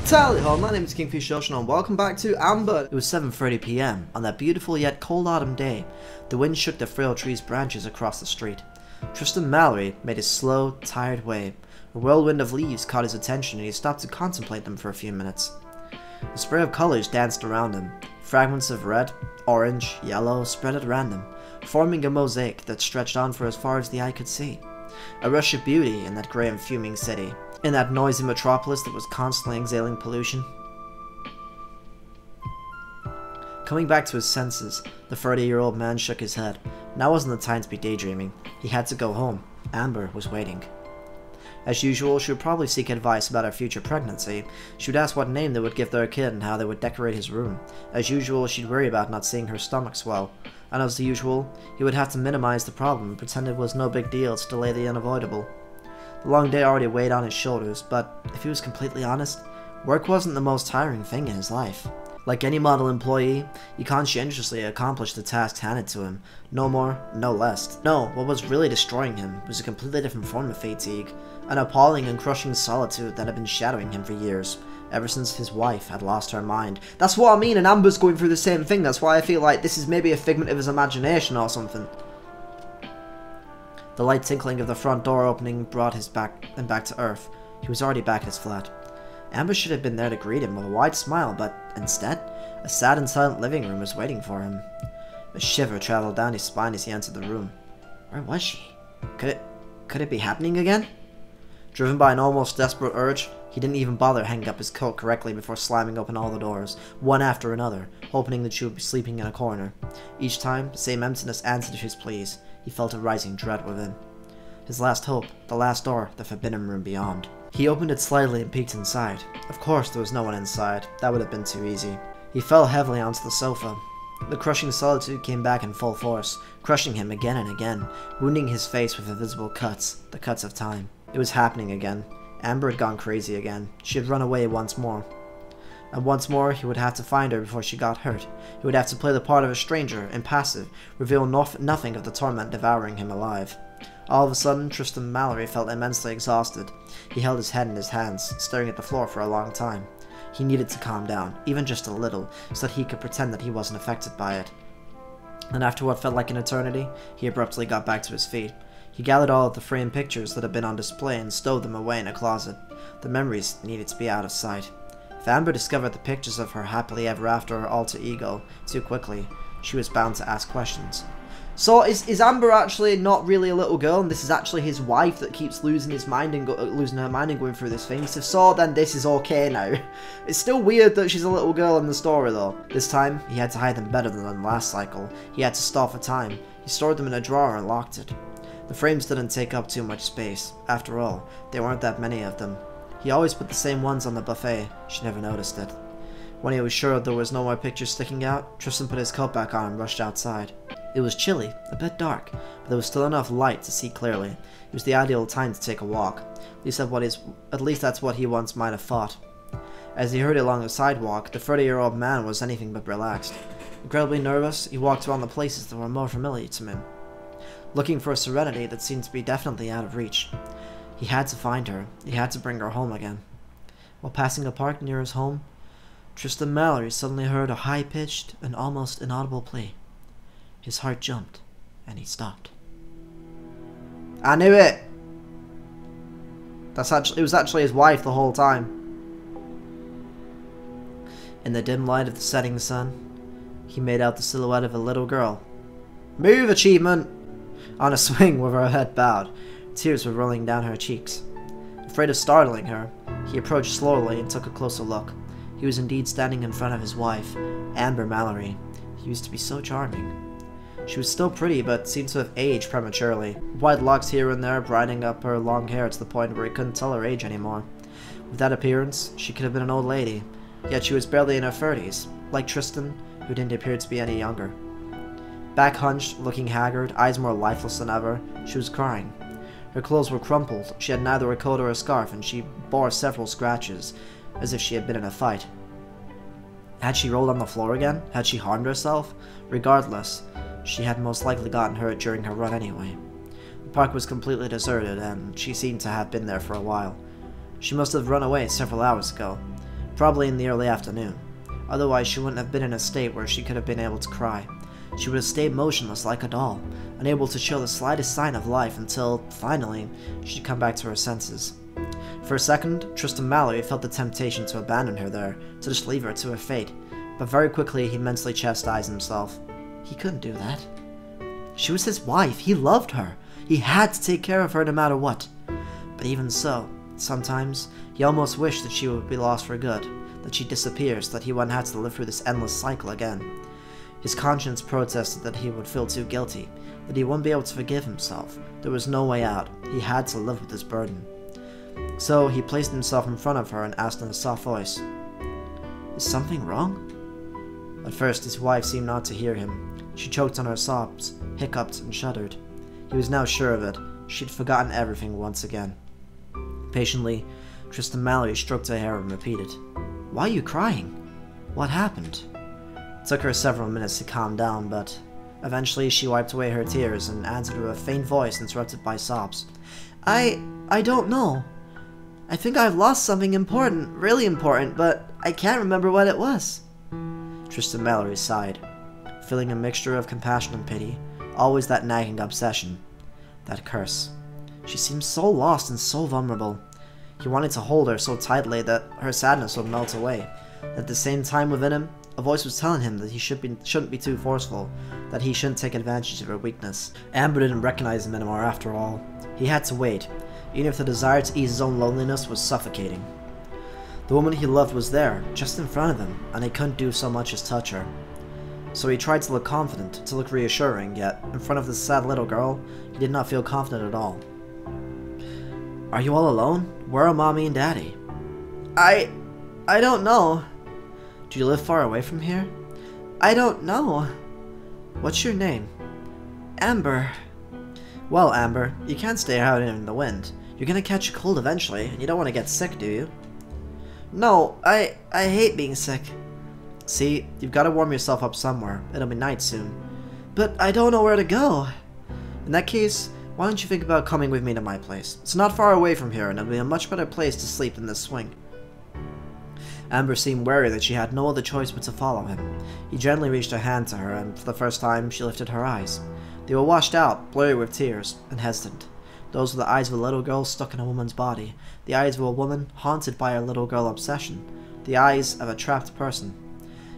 Tally ho, my name is Kingfish Ocean and welcome back to Amber. It was 7:30 PM on that beautiful yet cold autumn day. The wind shook the frail tree's branches across the street. Tristan Mallory made his slow, tired way. A whirlwind of leaves caught his attention and he stopped to contemplate them for a few minutes. A spray of colors danced around him. Fragments of red, orange, yellow spread at random, forming a mosaic that stretched on for as far as the eye could see. A rush of beauty in that grey and fuming city. In that noisy metropolis that was constantly exhaling pollution. Coming back to his senses, the 30-year-old man shook his head. Now wasn't the time to be daydreaming. He had to go home. Amber was waiting. As usual, she would probably seek advice about her future pregnancy. She would ask what name they would give their kid and how they would decorate his room. As usual, she'd worry about not seeing her stomach swell. And as usual, he would have to minimize the problem and pretend it was no big deal to delay the unavoidable. The long day already weighed on his shoulders, but if he was completely honest, work wasn't the most tiring thing in his life. Like any model employee, he conscientiously accomplished the tasks handed to him. No more, no less. No, what was really destroying him was a completely different form of fatigue. An appalling and crushing solitude that had been shadowing him for years, ever since his wife had lost her mind. That's what I mean, and Amber's going through the same thing. That's why I feel like this is maybe a figment of his imagination or something. The light tinkling of the front door opening brought his back to earth. He was already back at his flat. Amber should have been there to greet him with a wide smile, but instead, a sad and silent living room was waiting for him. A shiver traveled down his spine as he entered the room. Where was she? Could it be happening again? Driven by an almost desperate urge, he didn't even bother hanging up his coat correctly before slamming open all the doors, one after another, hoping that she would be sleeping in a corner. Each time, the same emptiness answered to his pleas. He felt a rising dread within. His last hope, the last door, the forbidden room beyond. He opened it slightly and peeked inside. Of course there was no one inside. That would have been too easy. He fell heavily onto the sofa. The crushing solitude came back in full force, crushing him again and again, wounding his face with invisible cuts, the cuts of time. It was happening again. Amber had gone crazy again. She had run away once more. And once more, he would have to find her before she got hurt. He would have to play the part of a stranger, impassive, reveal nothing of the torment devouring him alive. All of a sudden, Tristan Mallory felt immensely exhausted. He held his head in his hands, staring at the floor for a long time. He needed to calm down, even just a little, so that he could pretend that he wasn't affected by it. And after what felt like an eternity, he abruptly got back to his feet. He gathered all of the framed pictures that had been on display and stowed them away in a closet. The memories needed to be out of sight. If Amber discovered the pictures of her happily ever after alter ego too quickly, she was bound to ask questions. So is Amber actually not really a little girl, and this is actually his wife that keeps losing his mind and losing her mind and going through this thing? If so, then this is okay now. It's still weird that she's a little girl in the story though. This time, he had to hide them better than the last cycle. He had to stall for time. He stored them in a drawer and locked it. The frames didn't take up too much space. After all, there weren't that many of them. He always put the same ones on the buffet. She never noticed it. When he was sure there was no more pictures sticking out, Tristan put his coat back on and rushed outside. It was chilly, a bit dark, but there was still enough light to see clearly. It was the ideal time to take a walk. At least that's what he once might have thought. As he hurried along the sidewalk, the 30-year-old man was anything but relaxed. Incredibly nervous, he walked around the places that were more familiar to him, looking for a serenity that seemed to be definitely out of reach. He had to find her. He had to bring her home again. While passing a park near his home, Tristan Mallory suddenly heard a high-pitched and almost inaudible plea. His heart jumped, and he stopped. I knew it! It was actually his wife the whole time. In the dim light of the setting sun, he made out the silhouette of a little girl. Move, achievement! On a swing with her head bowed, tears were rolling down her cheeks. Afraid of startling her, he approached slowly and took a closer look. He was indeed standing in front of his wife, Amber Mallory. He used to be so charming. She was still pretty, but seemed to have aged prematurely. White locks here and there brightening up her long hair to the point where he couldn't tell her age anymore. With that appearance, she could have been an old lady, yet she was barely in her 30s, like Tristan, who didn't appear to be any younger. Back hunched, looking haggard, eyes more lifeless than ever, she was crying. Her clothes were crumpled, she had neither a coat or a scarf, and she bore several scratches, as if she had been in a fight. Had she rolled on the floor again? Had she harmed herself? Regardless, she had most likely gotten hurt during her run anyway. The park was completely deserted, and she seemed to have been there for a while. She must have run away several hours ago. probably in the early afternoon. Otherwise, she wouldn't have been in a state where she could have been able to cry. She would have stayed motionless like a doll, unable to show the slightest sign of life until, finally, she'd come back to her senses. For a second, Tristan Mallory felt the temptation to abandon her there, to just leave her to her fate, but very quickly he mentally chastised himself. He couldn't do that. She was his wife. He loved her. He had to take care of her no matter what. But even so, sometimes he almost wished that she would be lost for good, that she disappears, that he wouldn't have to live through this endless cycle again. His conscience protested that he would feel too guilty, that he wouldn't be able to forgive himself. There was no way out. He had to live with this burden. So he placed himself in front of her and asked in a soft voice, "Is something wrong?" At first, his wife seemed not to hear him. She choked on her sobs, hiccuped, and shuddered. He was now sure of it. She'd forgotten everything once again. Patiently, Tristan Mallory stroked her hair and repeated, "Why are you crying? What happened?" It took her several minutes to calm down, but eventually she wiped away her tears and answered with a faint voice interrupted by sobs. I don't know. I think I've lost something important, really important, but I can't remember what it was." Tristan Mallory sighed, feeling a mixture of compassion and pity, always that nagging obsession. That curse. She seemed so lost and so vulnerable. He wanted to hold her so tightly that her sadness would melt away. At the same time within him, a voice was telling him that he shouldn't be too forceful, that he shouldn't take advantage of her weakness. Amber didn't recognize him anymore after all. He had to wait, even if the desire to ease his own loneliness was suffocating. The woman he loved was there, just in front of him, and he couldn't do so much as touch her. So he tried to look confident, to look reassuring, yet in front of this sad little girl, he did not feel confident at all. "Are you all alone? Where are Mommy and Daddy?" I don't know." "Do you live far away from here?" "I don't know." "What's your name?" "Amber." "Well, Amber, you can't stay out in the wind. You're gonna catch a cold eventually, and you don't want to get sick, do you?" "No, I hate being sick." "See, you've got to warm yourself up somewhere. It'll be night soon." "But I don't know where to go." "In that case, why don't you think about coming with me to my place? It's not far away from here, and it'll be a much better place to sleep than this swing." Amber seemed wary that she had no other choice but to follow him. He gently reached a hand to her, and for the first time she lifted her eyes. They were washed out, blurry with tears, and hesitant. Those were the eyes of a little girl stuck in a woman's body, the eyes of a woman haunted by her little girl obsession, the eyes of a trapped person.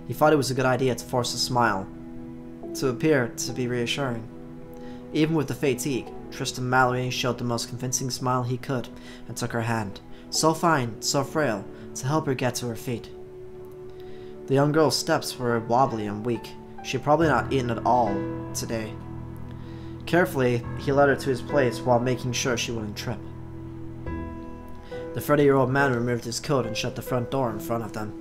He thought it was a good idea to force a smile, to appear to be reassuring. Even with the fatigue, Tristan Mallory showed the most convincing smile he could, and took her hand, so fine, so frail, to help her get to her feet. The young girl's steps were wobbly and weak. She had probably not eaten at all today. Carefully, he led her to his place while making sure she wouldn't trip. The 30-year-old man removed his coat and shut the front door in front of them.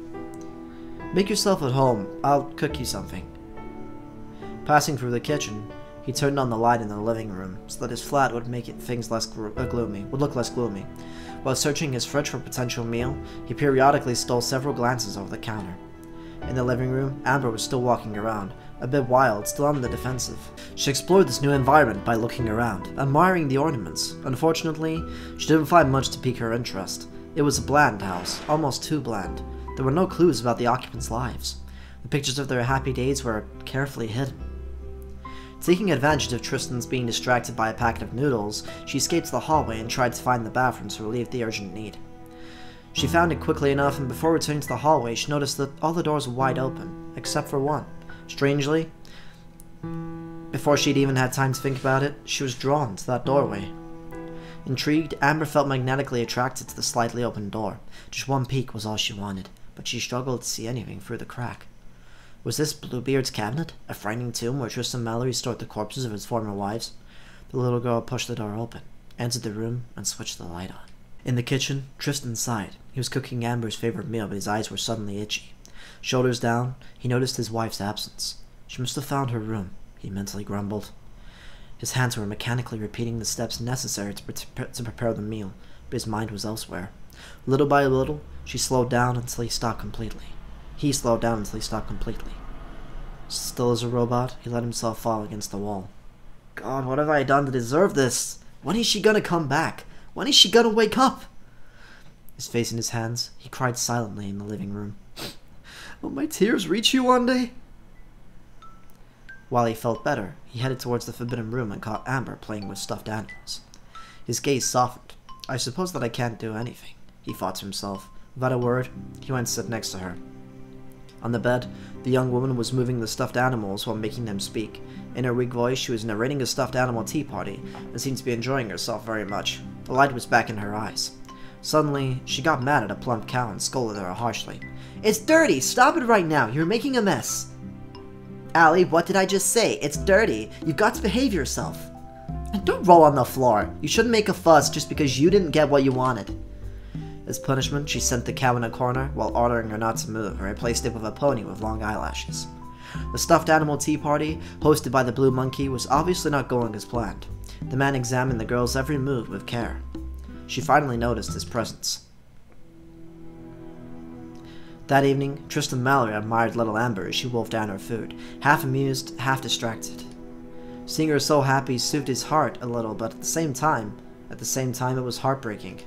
"Make yourself at home. I'll cook you something." Passing through the kitchen, he turned on the light in the living room so that his flat would make things less look less gloomy. While searching his fridge for a potential meal, he periodically stole several glances over the counter. In the living room, Amber was still walking around, a bit wild, still on the defensive. She explored this new environment by looking around, admiring the ornaments. Unfortunately, she didn't find much to pique her interest. It was a bland house, almost too bland. There were no clues about the occupants' lives. The pictures of their happy days were carefully hidden. Taking advantage of Tristan's being distracted by a packet of noodles, she escaped to the hallway and tried to find the bathroom to relieve the urgent need. She found it quickly enough, and before returning to the hallway, she noticed that all the doors were wide open, except for one. Strangely, before she'd even had time to think about it, she was drawn to that doorway. Intrigued, Amber felt magnetically attracted to the slightly open door. Just one peek was all she wanted, but she struggled to see anything through the crack. Was this Bluebeard's cabinet? A frightening tomb where Tristan Mallory stored the corpses of his former wives? The little girl pushed the door open, entered the room, and switched the light on. In the kitchen, Tristan sighed. He was cooking Amber's favorite meal, but his eyes were suddenly itchy. Shoulders down, he noticed his wife's absence. She must have found her room, he mentally grumbled. His hands were mechanically repeating the steps necessary to prepare the meal, but his mind was elsewhere. Little by little, she slowed down until he stopped completely. He slowed down until he stopped completely. Still as a robot, he let himself fall against the wall. God, what have I done to deserve this? When is she gonna come back? When is she gonna wake up? His face in his hands, he cried silently in the living room. Will my tears reach you one day? While he felt better, he headed towards the forbidden room and caught Amber playing with stuffed animals. His gaze softened. I suppose that I can't do anything, he thought to himself. Without a word, he went and stood next to her. On the bed, the young woman was moving the stuffed animals while making them speak. In her weak voice, she was narrating a stuffed animal tea party and seemed to be enjoying herself very much. The light was back in her eyes. Suddenly, she got mad at a plump cow and scolded her harshly. It's dirty! Stop it right now! You're making a mess! Allie, what did I just say? It's dirty! You've got to behave yourself! And don't roll on the floor! You shouldn't make a fuss just because you didn't get what you wanted. As punishment, she sent the cow in a corner while ordering her not to move and replaced it with a pony with long eyelashes. The stuffed animal tea party, hosted by the blue monkey, was obviously not going as planned. The man examined the girl's every move with care. She finally noticed his presence. That evening, Tristan Mallory admired little Amber as she wolfed down her food, half amused, half distracted. Seeing her so happy soothed his heart a little, but at the same time it was heartbreaking.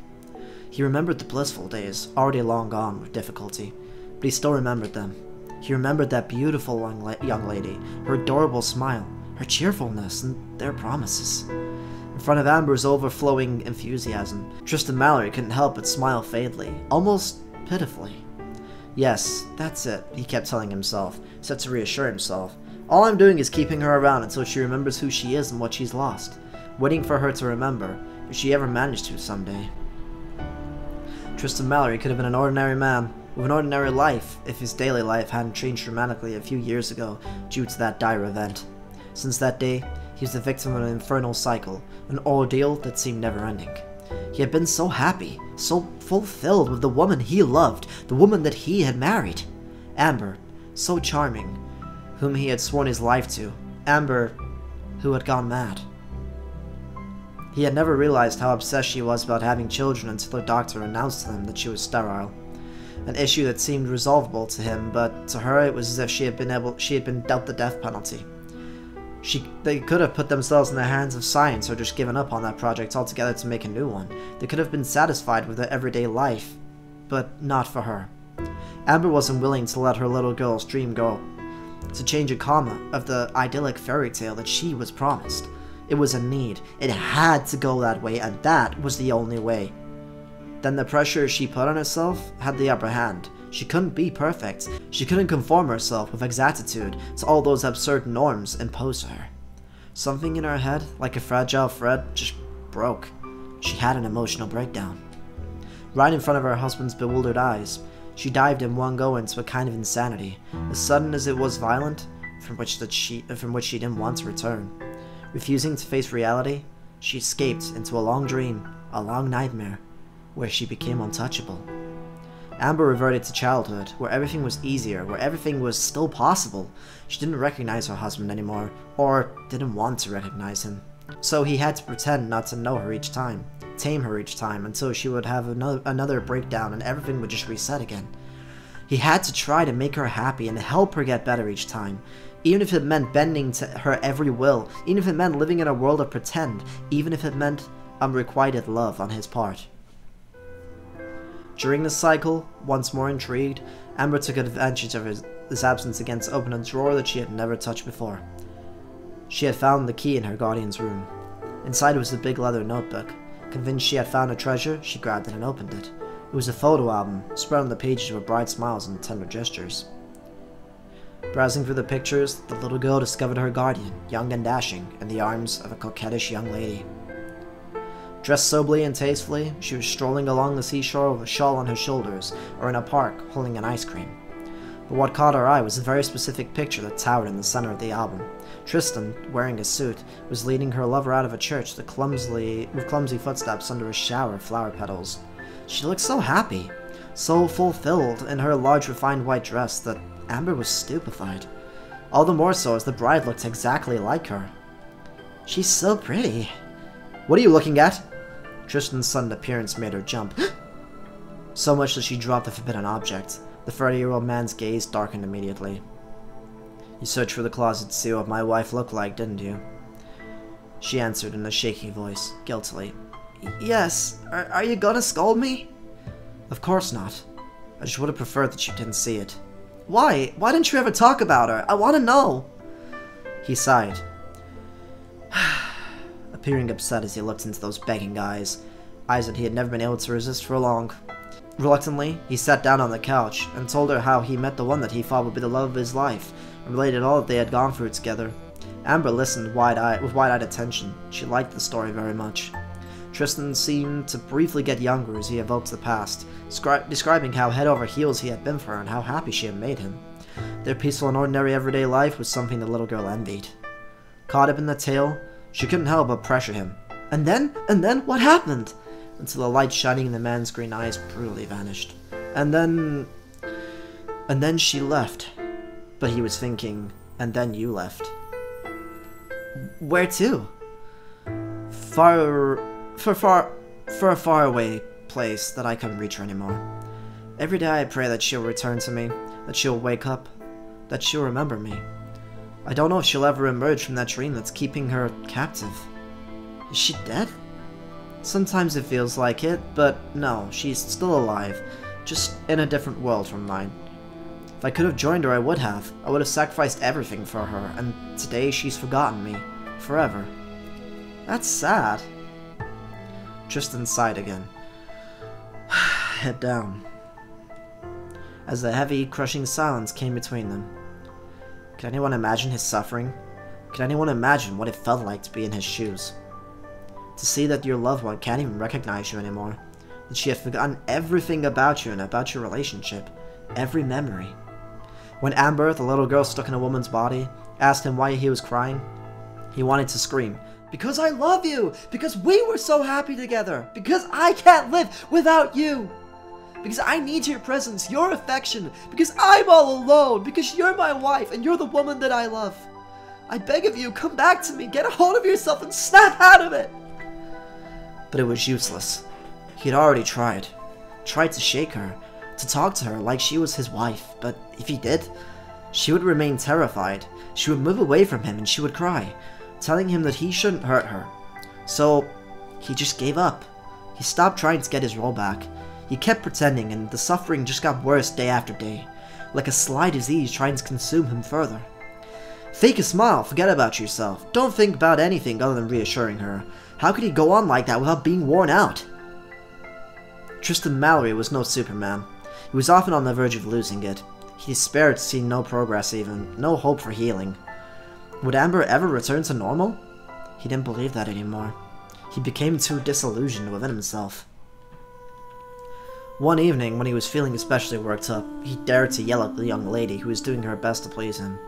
He remembered the blissful days, already long gone with difficulty, but he still remembered them. He remembered that beautiful young lady, her adorable smile, her cheerfulness, and their promises. In front of Amber's overflowing enthusiasm, Tristan Mallory couldn't help but smile faintly, almost pitifully. Yes, that's it, he kept telling himself, set to reassure himself. All I'm doing is keeping her around until she remembers who she is and what she's lost, waiting for her to remember, if she ever managed to someday. Tristan Mallory could have been an ordinary man, with an ordinary life, if his daily life hadn't changed dramatically a few years ago due to that dire event. Since that day, he was the victim of an infernal cycle, an ordeal that seemed never-ending. He had been so happy, so fulfilled with the woman he loved, the woman that he had married. Amber, so charming, whom he had sworn his life to. Amber, who had gone mad. He had never realized how obsessed she was about having children until her doctor announced to them that she was sterile. An issue that seemed resolvable to him, but to her it was as if she had been dealt the death penalty. They could have put themselves in the hands of science or just given up on that project altogether to make a new one. They could have been satisfied with their everyday life, but not for her. Amber wasn't willing to let her little girl's dream go, to change a comma of the idyllic fairy tale that she was promised. It was a need. It had to go that way, and that was the only way. Then the pressure she put on herself had the upper hand. She couldn't be perfect. She couldn't conform herself with exactitude to all those absurd norms imposed to her. Something in her head, like a fragile thread, just broke. She had an emotional breakdown. Right in front of her husband's bewildered eyes, she dived in one go into a kind of insanity, as sudden as it was violent, from which she didn't want to return. Refusing to face reality, she escaped into a long dream, a long nightmare, where she became untouchable. Amber reverted to childhood, where everything was easier, where everything was still possible. She didn't recognize her husband anymore, or didn't want to recognize him. So he had to pretend not to know her each time, tame her each time, until she would have another breakdown and everything would just reset again. He had to try to make her happy and help her get better each time, even if it meant bending to her every will, even if it meant living in a world of pretend, even if it meant unrequited love on his part. During this cycle, once more intrigued, Amber took advantage of his absence again to open a drawer that she had never touched before. She had found the key in her guardian's room. Inside was a big leather notebook. Convinced she had found a treasure, she grabbed it and opened it. It was a photo album, spread on the pages with bright smiles and tender gestures. Browsing through the pictures, the little girl discovered her guardian, young and dashing, in the arms of a coquettish young lady. Dressed soberly and tastefully, she was strolling along the seashore with a shawl on her shoulders, or in a park, holding an ice cream. But what caught her eye was a very specific picture that towered in the center of the album. Tristan, wearing a suit, was leading her lover out of a church with clumsy footsteps under a shower of flower petals. She looked so happy, so fulfilled in her large refined white dress that Amber was stupefied. All the more so as the bride looked exactly like her. She's so pretty. What are you looking at? Tristan's sudden appearance made her jump. So much that she dropped the forbidden object. The 30-year-old man's gaze darkened immediately. You searched for the closet to see what my wife looked like, didn't you? She answered in a shaky voice, guiltily. Yes. Are you gonna scold me? Of course not. I just would have preferred that you didn't see it. Why? Why didn't you ever talk about her? I want to know! He sighed, appearing upset as he looked into those begging eyes that he had never been able to resist for long. Reluctantly, he sat down on the couch and told her how he met the one that he thought would be the love of his life, and related all that they had gone through together. Amber listened with wide-eyed attention. She liked the story very much. Tristan seemed to briefly get younger as he evoked the past, describing how head over heels he had been for her and how happy she had made him. Their peaceful and ordinary everyday life was something the little girl envied. Caught up in the tale, she couldn't help but pressure him. And then, what happened? Until the light shining in the man's green eyes brutally vanished. And then she left. But he was thinking, and then you left. Where to? For a far away place that I couldn't reach her anymore. Every day I pray that she'll return to me, that she'll wake up, that she'll remember me. I don't know if she'll ever emerge from that dream that's keeping her captive. Is she dead? Sometimes it feels like it, but no, she's still alive, just in a different world from mine. If I could have joined her, I would have. I would have sacrificed everything for her, and today she's forgotten me. Forever. That's sad. Tristan sighed again. Head down. As the heavy, crushing silence came between them. Could anyone imagine his suffering? Could anyone imagine what it felt like to be in his shoes? To see that your loved one can't even recognize you anymore. That she had forgotten everything about you and about your relationship. Every memory. When Amber, the little girl stuck in a woman's body, asked him why he was crying, he wanted to scream, "Because I love you! Because we were so happy together! Because I can't live without you! Because I need your presence, your affection! Because I'm all alone! Because you're my wife and you're the woman that I love! I beg of you, come back to me, get a hold of yourself and snap out of it!" But it was useless. He had already tried to shake her, to talk to her like she was his wife, but if he did, she would remain terrified. She would move away from him and she would cry, telling him that he shouldn't hurt her. So, he just gave up. He stopped trying to get his role back. He kept pretending, and the suffering just got worse day after day, like a sly disease trying to consume him further. Fake a smile, forget about yourself. Don't think about anything other than reassuring her. How could he go on like that without being worn out? Tristan Mallory was no Superman. He was often on the verge of losing it. He despaired to see no progress even, no hope for healing. Would Amber ever return to normal? He didn't believe that anymore. He became too disillusioned within himself. One evening, when he was feeling especially worked up, he dared to yell at the young lady who was doing her best to please him.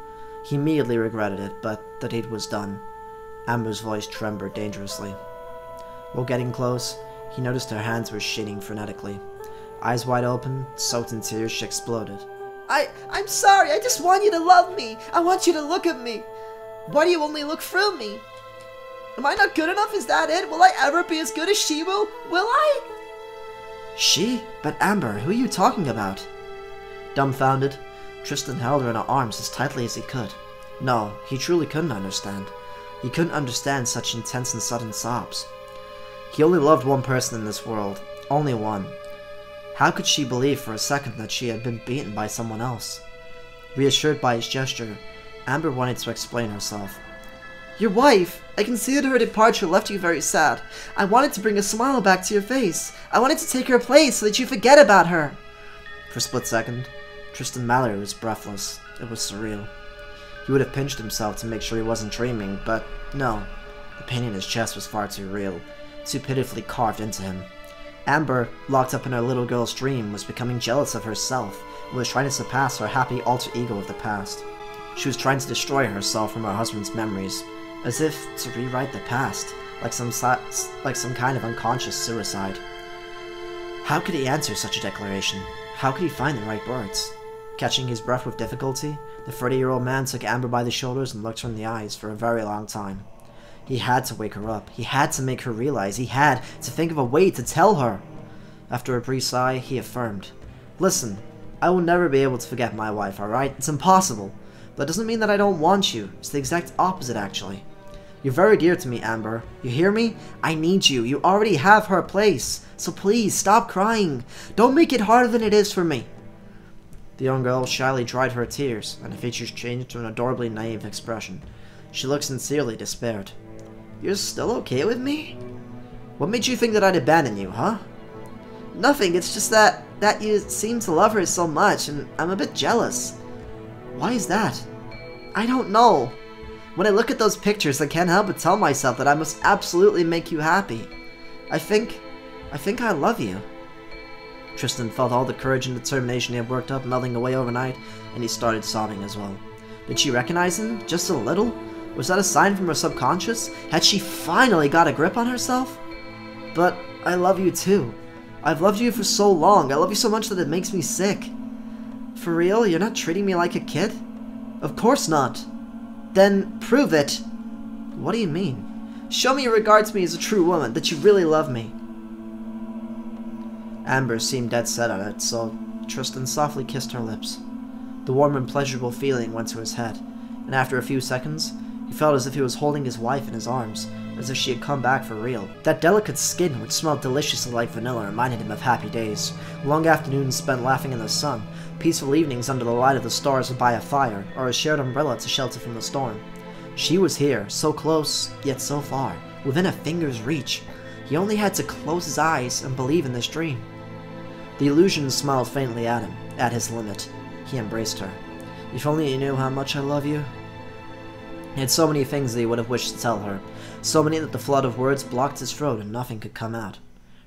He immediately regretted it, but the deed was done. Amber's voice trembled dangerously. While getting close, he noticed her hands were shaking frenetically. Eyes wide open, soaked in tears, she exploded. I'm sorry, I just want you to love me! I want you to look at me! Why do you only look through me? Am I not good enough? Is that it? Will I ever be as good as she will? Will I? She? But Amber, who are you talking about? Dumbfounded, Tristan held her in her arms as tightly as he could. No, he truly couldn't understand. He couldn't understand such intense and sudden sobs. He only loved one person in this world. Only one. How could she believe for a second that she had been beaten by someone else? Reassured by his gesture, Amber wanted to explain herself. Your wife! I can see that her departure left you very sad. I wanted to bring a smile back to your face. I wanted to take her place so that you forget about her. For a split second, Tristan Mallory was breathless. It was surreal. He would have pinched himself to make sure he wasn't dreaming, but no. The pain in his chest was far too real, too pitifully carved into him. Amber, locked up in her little girl's dream, was becoming jealous of herself and was trying to surpass her happy alter ego of the past. She was trying to destroy herself from her husband's memories, as if to rewrite the past, like some kind of unconscious suicide. How could he answer such a declaration? How could he find the right words? Catching his breath with difficulty, the 30-year-old man took Amber by the shoulders and looked her in the eyes for a very long time. He had to wake her up. He had to make her realize. He had to think of a way to tell her. After a brief sigh, he affirmed, Listen, I will never be able to forget my wife, alright? It's impossible. That doesn't mean that I don't want you. It's the exact opposite, actually. You're very dear to me, Amber. You hear me? I need you. You already have her place. So please, stop crying. Don't make it harder than it is for me. The young girl shyly dried her tears, and her features changed to an adorably naive expression. She looked sincerely despaired. You're still okay with me? What made you think that I'd abandon you, huh? Nothing, it's just that you seem to love her so much, and I'm a bit jealous. Why is that? I don't know. When I look at those pictures, I can't help but tell myself that I must absolutely make you happy. I think I love you. Tristan felt all the courage and determination he had worked up melting away overnight, and he started sobbing as well. Did she recognize him? Just a little? Was that a sign from her subconscious? Had she finally got a grip on herself? But I love you too. I've loved you for so long. I love you so much that it makes me sick. For real? You're not treating me like a kid? Of course not. Then prove it. What do you mean? Show me you regard me as a true woman, that you really love me. Amber seemed dead set on it, so Tristan softly kissed her lips. The warm and pleasurable feeling went to his head, and after a few seconds, he felt as if he was holding his wife in his arms, as if she had come back for real. That delicate skin, which smelled deliciously like vanilla, reminded him of happy days, long afternoons spent laughing in the sun, peaceful evenings under the light of the stars by a fire, or a shared umbrella to shelter from the storm. She was here, so close, yet so far, within a finger's reach. He only had to close his eyes and believe in this dream. The illusion smiled faintly at him, at his limit. He embraced her. If only you knew how much I love you. He had so many things that he would have wished to tell her, so many that the flood of words blocked his throat and nothing could come out.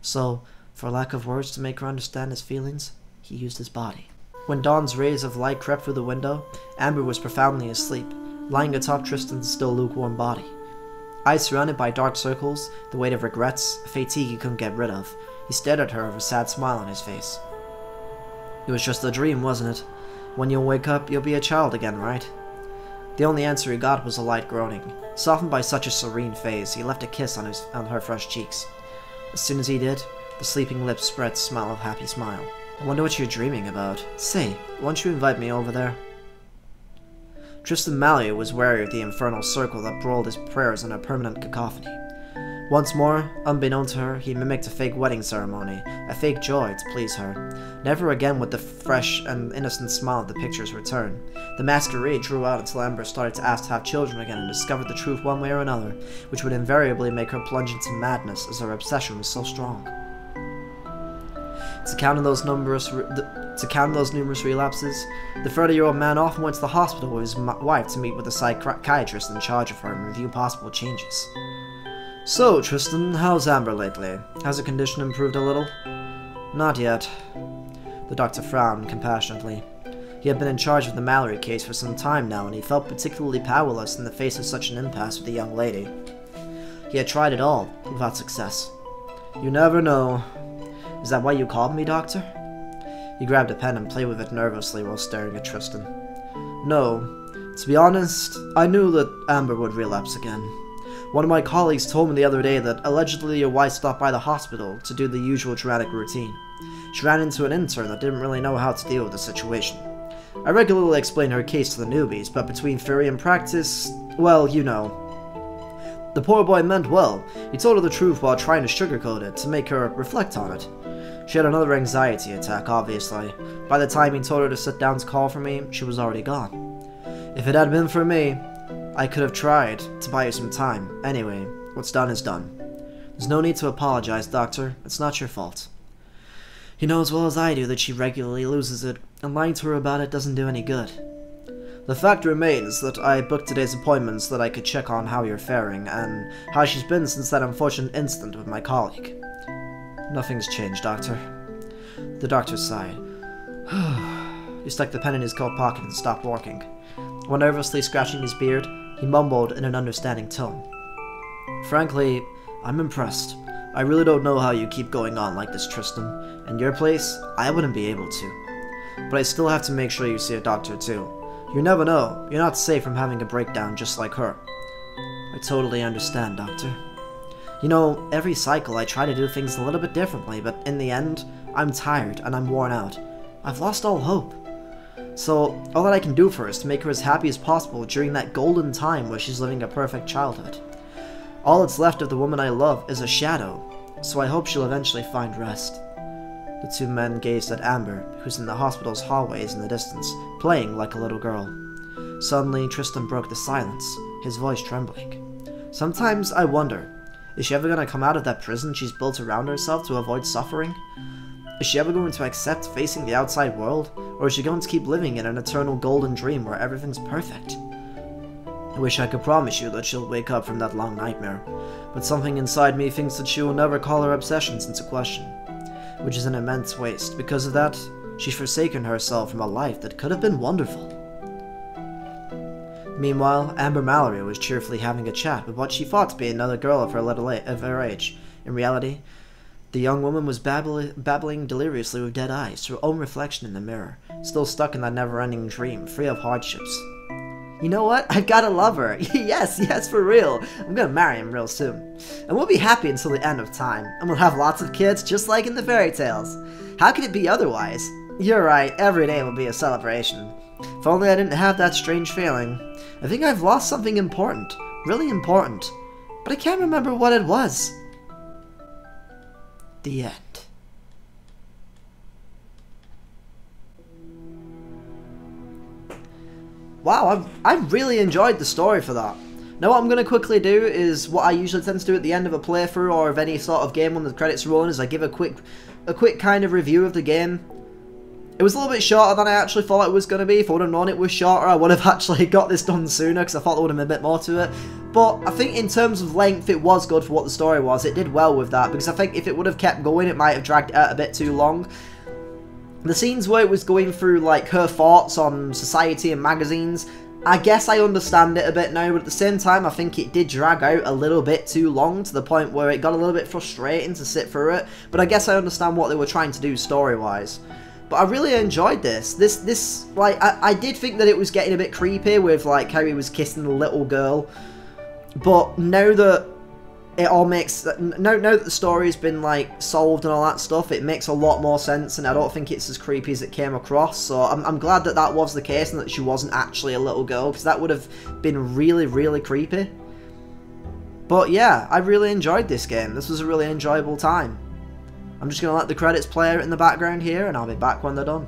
So, for lack of words to make her understand his feelings, he used his body. When dawn's rays of light crept through the window, Amber was profoundly asleep, lying atop Tristan's still lukewarm body. Eyes surrounded by dark circles, the weight of regrets, a fatigue he couldn't get rid of, he stared at her with a sad smile on his face. It was just a dream, wasn't it? When you'll wake up, you'll be a child again, right? The only answer he got was a light groaning. Softened by such a serene face, he left a kiss on her fresh cheeks. As soon as he did, the sleeping lips spread a smile of happy smile. I wonder what you're dreaming about. Say, won't you invite me over there? Tristan Malloy was wary of the infernal circle that brawled his prayers in a permanent cacophony. Once more, unbeknown to her, he mimicked a fake wedding ceremony, a fake joy to please her. Never again would the fresh and innocent smile of the pictures return. The masquerade drew out until Amber started to ask to have children again and discovered the truth one way or another, which would invariably make her plunge into madness as her obsession was so strong. To counter those numerous relapses, the 30-year-old man often went to the hospital with his wife to meet with a psychiatrist in charge of her and review possible changes. So, Tristan, how's Amber lately? Has her condition improved a little? Not yet. The doctor frowned compassionately. He had been in charge of the Mallory case for some time now, and he felt particularly powerless in the face of such an impasse with the young lady. He had tried it all, without success. You never know. Is that why you called me, Doctor? He grabbed a pen and played with it nervously while staring at Tristan. No. To be honest, I knew that Amber would relapse again. One of my colleagues told me the other day that allegedly your wife stopped by the hospital to do the usual dramatic routine. She ran into an intern that didn't really know how to deal with the situation. I regularly explain her case to the newbies, but between theory and practice, well, you know. The poor boy meant well. He told her the truth while trying to sugarcoat it to make her reflect on it. She had another anxiety attack, obviously. By the time he told her to sit down to call for me, she was already gone. If it had been for me, I could have tried to buy you some time. Anyway, what's done is done. There's no need to apologize, Doctor. It's not your fault. You know as well as I do that she regularly loses it, and lying to her about it doesn't do any good. The fact remains that I booked today's appointment so that I could check on how you're faring, and how she's been since that unfortunate incident with my colleague. Nothing's changed, Doctor. The doctor sighed. He stuck the pen in his coat pocket and stopped working. While nervously scratching his beard, he mumbled in an understanding tone. Frankly, I'm impressed. I really don't know how you keep going on like this, Tristan. In your place, I wouldn't be able to. But I still have to make sure you see a doctor too. You never know. You're not safe from having a breakdown just like her. I totally understand, Doctor. You know, every cycle I try to do things a little bit differently, but in the end, I'm tired and I'm worn out. I've lost all hope. So, all that I can do for her is to make her as happy as possible during that golden time where she's living a perfect childhood. All that's left of the woman I love is a shadow, so I hope she'll eventually find rest." The two men gazed at Amber, who's in the hospital's hallways in the distance, playing like a little girl. Suddenly, Tristan broke the silence, his voice trembling. "Sometimes I wonder, is she ever going to come out of that prison she's built around herself to avoid suffering? Is she ever going to accept facing the outside world, or is she going to keep living in an eternal golden dream where everything's perfect? I wish I could promise you that she'll wake up from that long nightmare, but something inside me thinks that she will never call her obsessions into question, which is an immense waste. Because of that, she's forsaken herself from a life that could have been wonderful." Meanwhile, Amber Mallory was cheerfully having a chat with what she thought to be another girl of her age. In reality, the young woman was babbling deliriously with dead eyes, her own reflection in the mirror, still stuck in that never-ending dream, free of hardships. "You know what? I've got a lover. Yes, for real. I'm gonna marry him real soon. And we'll be happy until the end of time. And we'll have lots of kids, just like in the fairy tales. How could it be otherwise? You're right, every day will be a celebration. If only I didn't have that strange feeling. I think I've lost something important. Really important. But I can't remember what it was." The end. Wow, I really enjoyed the story for that. Now what I'm going to quickly do is what I usually tend to do at the end of a playthrough or of any sort of game when the credits are rolling, is I give a quick kind of review of the game. It was a little bit shorter than I actually thought it was going to be. If I would have known it was shorter, I would have actually got this done sooner, because I thought there would have been a bit more to it. But I think in terms of length, it was good for what the story was. It did well with that, because I think if it would have kept going, it might have dragged out a bit too long. The scenes where it was going through, like, her thoughts on society and magazines, I guess I understand it a bit now, but at the same time, I think it did drag out a little bit too long, to the point where it got a little bit frustrating to sit through it. But I guess I understand what they were trying to do story-wise. But I really enjoyed this. Like, I did think that it was getting a bit creepy with, like, how he was kissing the little girl. But now that it all makes... Now that the story's been, like, solved and all that stuff, it makes a lot more sense, and I don't think it's as creepy as it came across. So I'm glad that that was the case, and that she wasn't actually a little girl, because that would have been really, really creepy. But yeah, I really enjoyed this game. This was a really enjoyable time. I'm just going to let the credits play out in the background here, and I'll be back when they're done.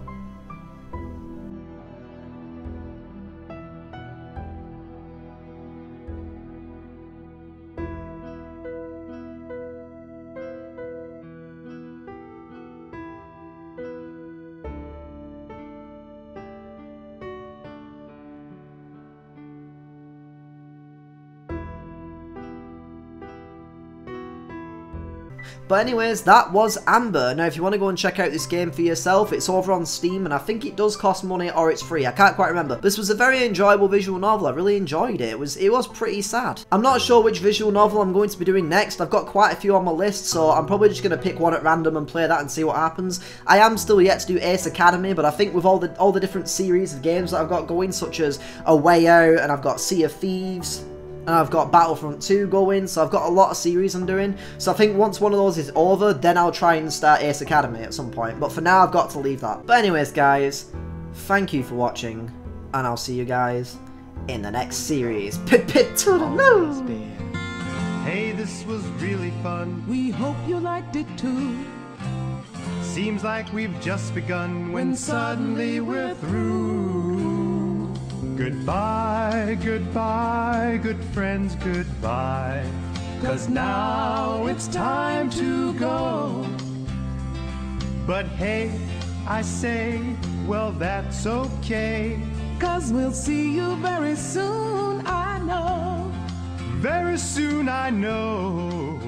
But anyways, that was Amber. Now, if you want to go and check out this game for yourself, it's over on Steam, and I think it does cost money or it's free. I can't quite remember. This was a very enjoyable visual novel. I really enjoyed it. It was pretty sad. I'm not sure which visual novel I'm going to be doing next. I've got quite a few on my list, so I'm probably just going to pick one at random and play that and see what happens. I am still yet to do Ace Academy, but I think with all the different series of games that I've got going, such as A Way Out, and I've got Sea of Thieves, and I've got Battlefront 2 going, so I've got a lot of series I'm doing. So I think once one of those is over, then I'll try and start Ace Academy at some point. But for now, I've got to leave that. But anyways, guys, thank you for watching, and I'll see you guys in the next series. Pit to the moon! Hey, this was really fun. We hope you liked it too. Seems like we've just begun when suddenly we're through. Goodbye, goodbye, good friends, goodbye. 'Cause now it's time to go. But hey, I say, well, that's okay. 'Cause we'll see you very soon, I know. Very soon, I know.